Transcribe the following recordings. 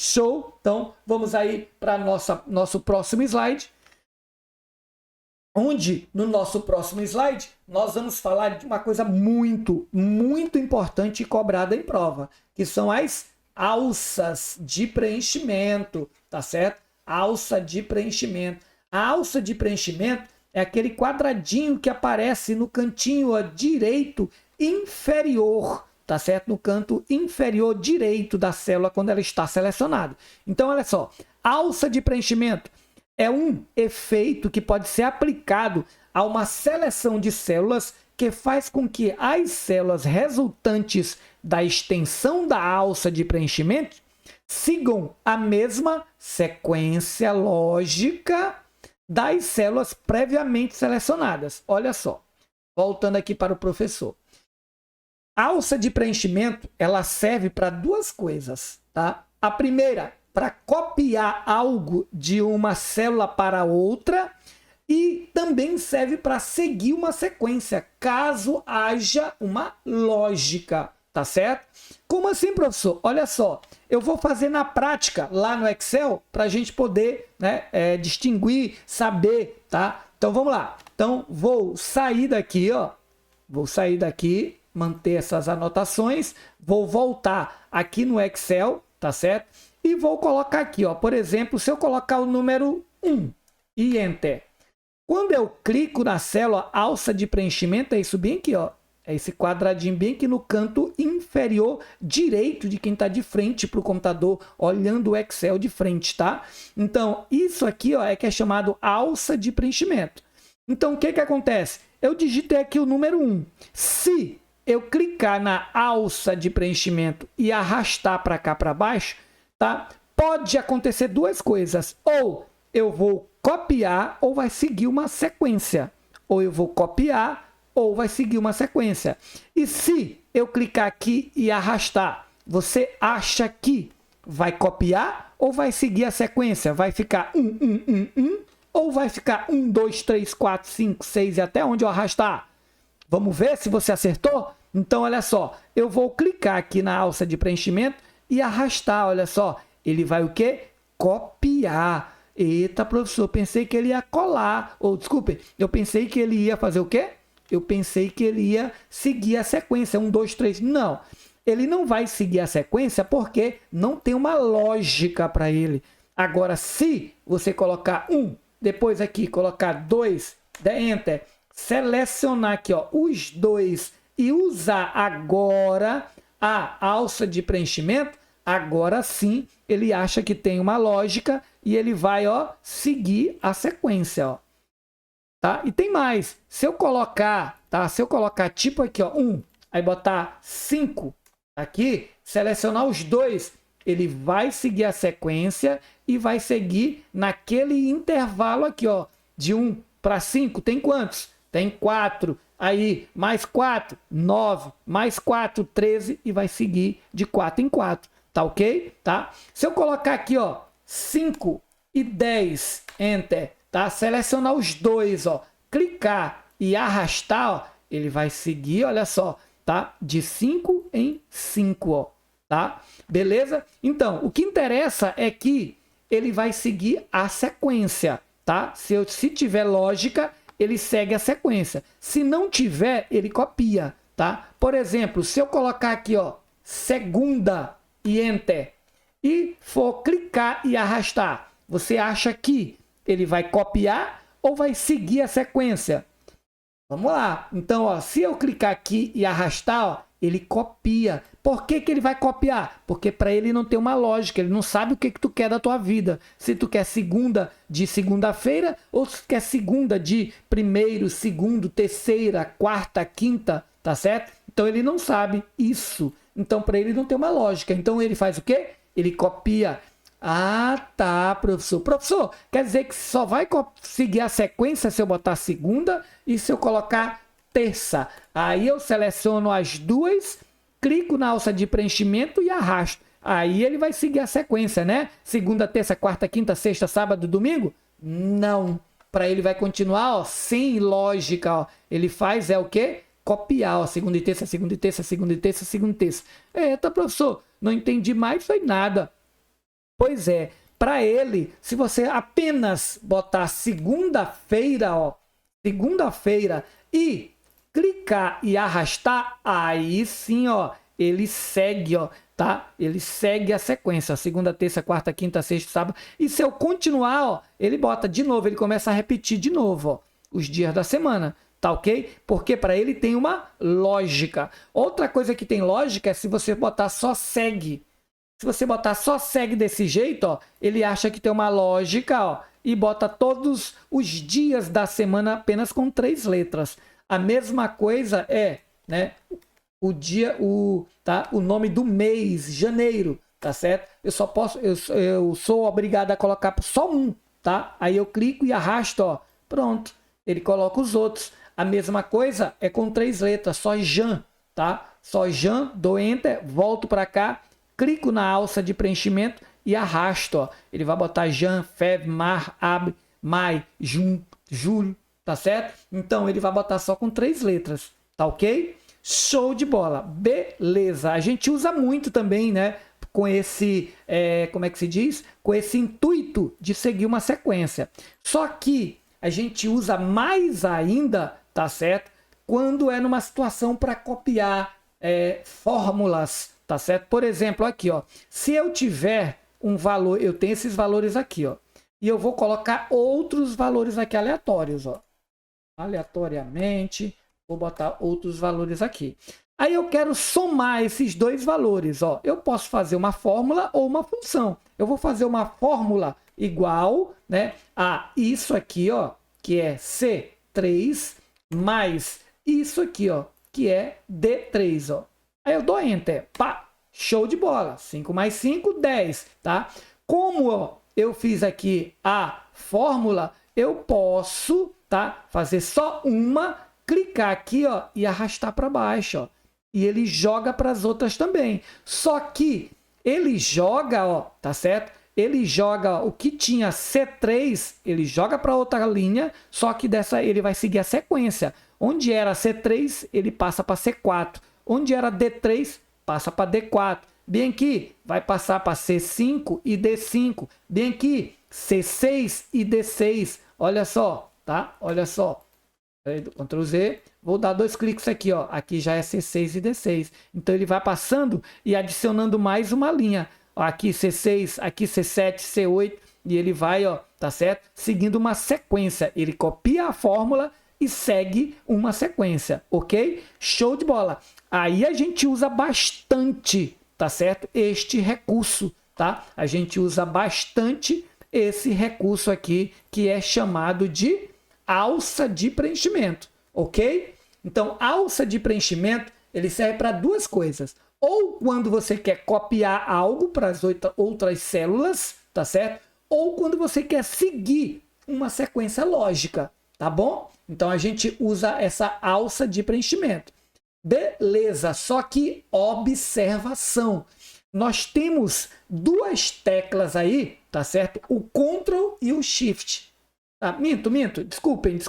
Show? Então, vamos aí para nosso próximo slide. Onde, no nosso próximo slide, nós vamos falar de uma coisa muito, muito importante e cobrada em prova, que são as alças de preenchimento, tá certo? Alça de preenchimento. A alça de preenchimento é aquele quadradinho que aparece no cantinho direito inferior, tá certo? No canto inferior direito da célula quando ela está selecionada. Então, olha só, alça de preenchimento é um efeito que pode ser aplicado a uma seleção de células que faz com que as células resultantes da extensão da alça de preenchimento sigam a mesma sequência lógica das células previamente selecionadas. Olha só, voltando aqui para o professor. A alça de preenchimento, ela serve para duas coisas, tá? A primeira, para copiar algo de uma célula para outra, e também serve para seguir uma sequência, caso haja uma lógica, tá certo? Como assim, professor? Olha só, eu vou fazer na prática lá no Excel para a gente poder, né, distinguir, saber, tá? Então vamos lá. Então vou sair daqui, ó. Vou sair daqui, manter essas anotações, vou voltar aqui no Excel, tá certo? E vou colocar aqui, ó, por exemplo, se eu colocar o número 1 e Enter. Quando eu clico na célula alça de preenchimento, é isso bem aqui, ó. É esse quadradinho bem aqui no canto inferior direito de quem está de frente para o computador, olhando o Excel de frente, tá? Então, isso aqui, ó, é que é chamado alça de preenchimento. Então, o que que acontece? Eu digitei aqui o número 1. Se eu clicar na alça de preenchimento e arrastar para cá para baixo, tá? Pode acontecer duas coisas. Ou eu vou copiar ou vai seguir uma sequência. Ou eu vou copiar ou vai seguir uma sequência. E se eu clicar aqui e arrastar, você acha que vai copiar ou vai seguir a sequência? Vai ficar 1, ou vai ficar 1, 2, 3, 4, 5, 6 e até onde eu arrastar? Vamos ver se você acertou? Então, olha só, eu vou clicar aqui na alça de preenchimento e arrastar, olha só. Ele vai o quê? Copiar. Eita, professor, pensei que ele ia colar. Ou, desculpe, eu pensei que ele ia fazer o quê? Eu pensei que ele ia seguir a sequência, 1, 2, 3. Não, ele não vai seguir a sequência porque não tem uma lógica para ele. Agora, se você colocar 1, depois aqui colocar 2, Enter, selecionar aqui, ó, os dois e usar agora a alça de preenchimento, agora sim ele acha que tem uma lógica e ele vai, ó, seguir a sequência, ó. Tá? E tem mais. Se eu colocar, tá? Se eu colocar tipo aqui, ó, 1, aí botar 5 aqui, selecionar os dois, ele vai seguir a sequência e vai seguir naquele intervalo aqui, ó, de 1 para 5. Tem quantos? Tem 4. Aí, mais 4, 9, mais 4, 13 e vai seguir de 4 em 4. Tá ok? Tá? Se eu colocar aqui, ó, 5 e 10, Enter, tá? Selecionar os dois, ó, clicar e arrastar, ó, ele vai seguir, olha só, tá? De 5 em 5, ó, tá? Beleza? Então, o que interessa é que ele vai seguir a sequência, tá? Se tiver lógica, ele segue a sequência. Se não tiver, ele copia, tá? Por exemplo, se eu colocar aqui, ó, segunda e Enter, e for clicar e arrastar, você acha que ele vai copiar ou vai seguir a sequência? Vamos lá. Então, ó, se eu clicar aqui e arrastar, ó, ele copia. Por que que ele vai copiar? Porque para ele não tem uma lógica, ele não sabe o que que tu quer da tua vida. Se tu quer segunda de segunda-feira ou se tu quer segunda de primeiro, segundo, terceira, quarta, quinta, tá certo? Então ele não sabe isso. Então para ele não tem uma lógica. Então ele faz o quê? Ele copia. Ah, tá, professor. Professor, quer dizer que só vai seguir a sequência se eu botar segunda e se eu colocar terça. Aí eu seleciono as duas, clico na alça de preenchimento e arrasto. Aí ele vai seguir a sequência, né? Segunda, terça, quarta, quinta, sexta, sábado, domingo? Não. Para ele vai continuar, ó, sem lógica, ó. Ele faz o quê? Copiar, ó, segunda e terça, segunda e terça, segunda e terça, segunda e terça. Eita, professor, não entendi mais, foi nada. Pois é, para ele, se você apenas botar segunda-feira, ó, segunda-feira e clicar e arrastar, aí sim, ó, ele segue, ó, tá? Ele segue a sequência, segunda, terça, quarta, quinta, sexta, sábado. E se eu continuar, ó, ele bota de novo, ele começa a repetir de novo, ó, os dias da semana. Tá ok? Porque para ele tem uma lógica. Outra coisa que tem lógica é se você botar só segue. Se você botar só segue desse jeito, ó, ele acha que tem uma lógica, ó, e bota todos os dias da semana apenas com 3 letras. A mesma coisa é, né, o dia, o nome do mês, janeiro, tá certo? Eu só posso, eu sou obrigado a colocar só um, tá? Aí eu clico e arrasto, ó, pronto. Ele coloca os outros. A mesma coisa é com 3 letras, só Jan, tá? Só Jan, dou Enter, volto para cá, clico na alça de preenchimento e arrasto, ó. Ele vai botar Jan, Feb, Mar, Ab, Mai, Jun, Julho, tá certo? Então ele vai botar só com 3 letras, tá ok? Show de bola, beleza. A gente usa muito também, né? Com esse, como é que se diz? Com esse intuito de seguir uma sequência. Só que a gente usa mais ainda, tá certo? Quando é numa situação para copiar fórmulas, tá certo? Por exemplo, aqui, ó, se eu tiver um valor, eu tenho esses valores aqui, ó, e eu vou colocar outros valores aqui aleatórios, ó, aleatoriamente, vou botar outros valores aqui. Aí eu quero somar esses dois valores, ó, eu posso fazer uma fórmula ou uma função. Eu vou fazer uma fórmula igual, né, a isso aqui, ó, que é C3 mais isso aqui, ó, que é D3, ó. Aí eu dou Enter, pá, show de bola, 5 mais 5, 10, tá? Como ó, eu fiz aqui a fórmula, eu posso, tá, fazer só uma, clicar aqui, ó, e arrastar para baixo, ó. E ele joga para as outras também. Só que ele joga, ó, tá certo? Ele joga o que tinha C3, ele joga para outra linha, só que dessa ele vai seguir a sequência. Onde era C3, ele passa para C4. Onde era D3, passa para D4. Bem aqui, vai passar para C5 e D5. Bem aqui, C6 e D6. Olha só, tá? Olha só. Ctrl Z, vou dar 2 cliques aqui, ó. Aqui já é C6 e D6. Então ele vai passando e adicionando mais uma linha. Aqui C6, aqui C7, C8, e ele vai, ó, tá certo? Seguindo uma sequência. Ele copia a fórmula e segue uma sequência, ok? Show de bola. Aí a gente usa bastante, tá certo? Este recurso, tá? A gente usa bastante esse recurso aqui, que é chamado de alça de preenchimento, ok? Então, alça de preenchimento, ele serve para duas coisas. Ou quando você quer copiar algo para as outras células, tá certo? Ou quando você quer seguir uma sequência lógica, tá bom? Então, a gente usa essa alça de preenchimento. Beleza, só que observação. Nós temos duas teclas aí, tá certo? O Ctrl e o Shift. Ah, minto, desculpem.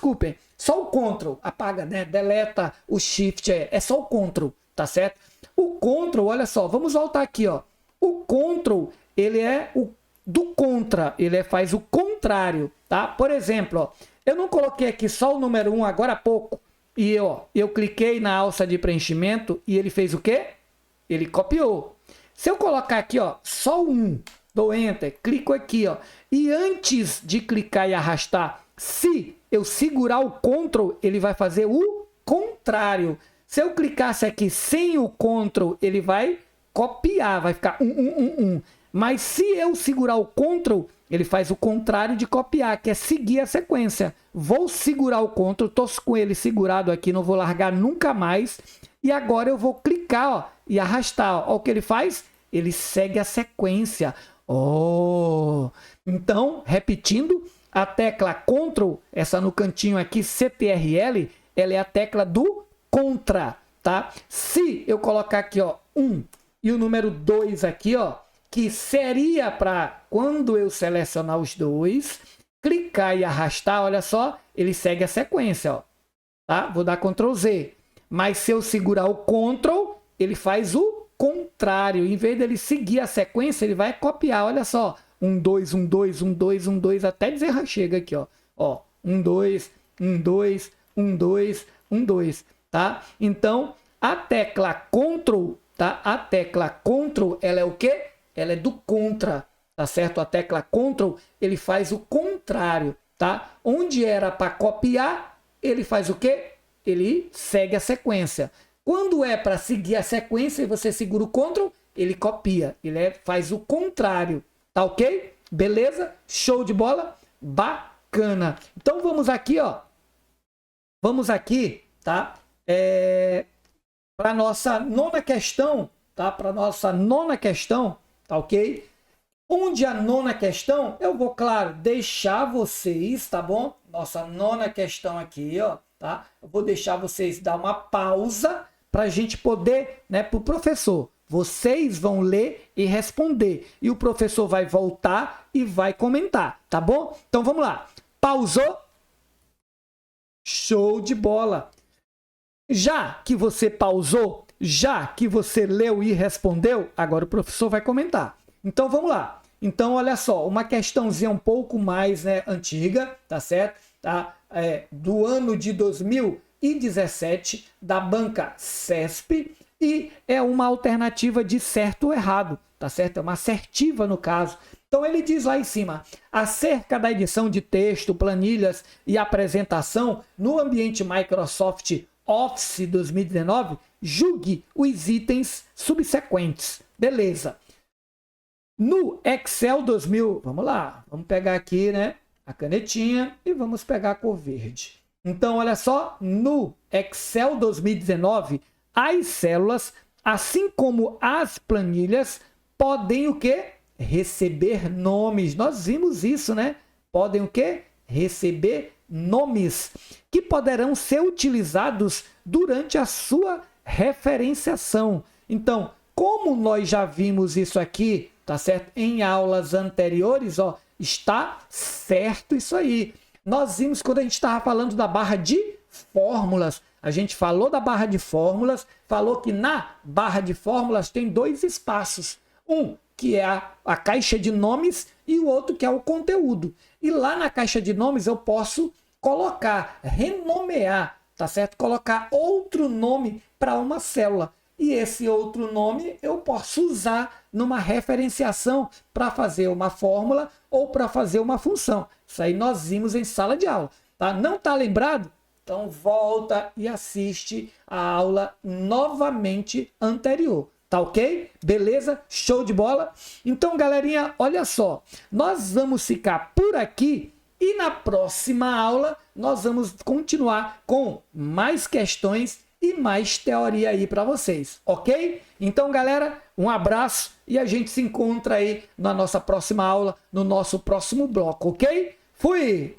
Só o Ctrl, apaga, né? Deleta o Shift, é só o Ctrl, tá certo? O Ctrl, olha só, vamos voltar aqui, ó. O Ctrl, ele é o do contra, ele faz o contrário, tá? Por exemplo, ó, eu não coloquei aqui só o número 1 agora há pouco, e eu cliquei na alça de preenchimento e ele fez o quê? Ele copiou. Se eu colocar aqui, ó, só o 1, dou Enter, clico aqui, ó, e antes de clicar e arrastar, se eu segurar o Ctrl, ele vai fazer o contrário. Se eu clicasse aqui sem o Ctrl, ele vai copiar, vai ficar 1. Mas se eu segurar o Ctrl, ele faz o contrário de copiar, que é seguir a sequência. Vou segurar o Ctrl, estou com ele segurado aqui, não vou largar nunca mais. E agora eu vou clicar, ó, e arrastar. Ó, o que ele faz? Ele segue a sequência. Oh! Então, repetindo, a tecla Ctrl, essa no cantinho aqui, CTRL, ela é a tecla do contra, tá? Se eu colocar aqui, ó, 1 e o número 2 aqui, ó, que seria para quando eu selecionar os dois, clicar e arrastar, olha só, ele segue a sequência, ó, tá? Vou dar Ctrl Z. Mas se eu segurar o Ctrl, ele faz o contrário. contrário. Em vez dele seguir a sequência, ele vai copiar. Olha só. 1, 2, 1, 2, 1, 2, 1, 2, até dizer chega aqui, ó. Ó, 1, 2, 1, 2, 1, 2, 1, 2, tá? Então, a tecla Ctrl, tá? A tecla Ctrl, ela é o quê? Ela é do contra, tá certo? A tecla Ctrl, ele faz o contrário, tá? Onde era para copiar, ele faz o quê? Ele segue a sequência. Quando é para seguir a sequência e você segura o Ctrl, ele copia. Ele faz o contrário, tá ok? Beleza? Show de bola? Bacana. Então vamos aqui, ó. Vamos aqui, tá? Para nossa nona questão, tá? Para nossa nona questão, tá ok? Onde a nona questão, eu vou, claro, deixar vocês, tá bom? Nossa nona questão aqui, ó, tá? Eu vou deixar vocês dar uma pausa para a gente poder, né, para o professor. Vocês vão ler e responder. E o professor vai voltar e vai comentar, tá bom? Então vamos lá. Pausou? Show de bola! Já que você pausou, já que você leu e respondeu, agora o professor vai comentar. Então vamos lá. Então olha só, uma questãozinha um pouco mais, né, antiga, tá certo? Tá? Do ano de 2017, da banca CESP, e é uma alternativa de certo ou errado, tá certo? É uma assertiva no caso. Então ele diz lá em cima, acerca da edição de texto, planilhas e apresentação no ambiente Microsoft Office 2019, julgue os itens subsequentes. Beleza. No Excel 2000, vamos lá, vamos pegar aqui, né, a canetinha e vamos pegar a cor verde. Então, olha só, no Excel 2019, as células, assim como as planilhas, podem o quê? Receber nomes. Nós vimos isso, né? Podem o quê? Receber nomes que poderão ser utilizados durante a sua referenciação. Então, como nós já vimos isso aqui, tá certo? Em aulas anteriores, ó, está certo isso aí. Nós vimos quando a gente estava falando da barra de fórmulas. A gente falou da barra de fórmulas, falou que na barra de fórmulas tem dois espaços. Um que é a caixa de nomes e o outro que é o conteúdo. E lá na caixa de nomes eu posso colocar, renomear, tá certo? Colocar outro nome para uma célula. E esse outro nome eu posso usar numa referenciação para fazer uma fórmula ou para fazer uma função. Isso aí nós vimos em sala de aula. Tá? Não está lembrado? Então volta e assiste a aula novamente anterior. Tá ok? Beleza? Show de bola? Então, galerinha, olha só. Nós vamos ficar por aqui e na próxima aula nós vamos continuar com mais questões e mais teoria aí para vocês, ok? Então, galera, um abraço e a gente se encontra aí na nossa próxima aula, no nosso próximo bloco, ok? Fui!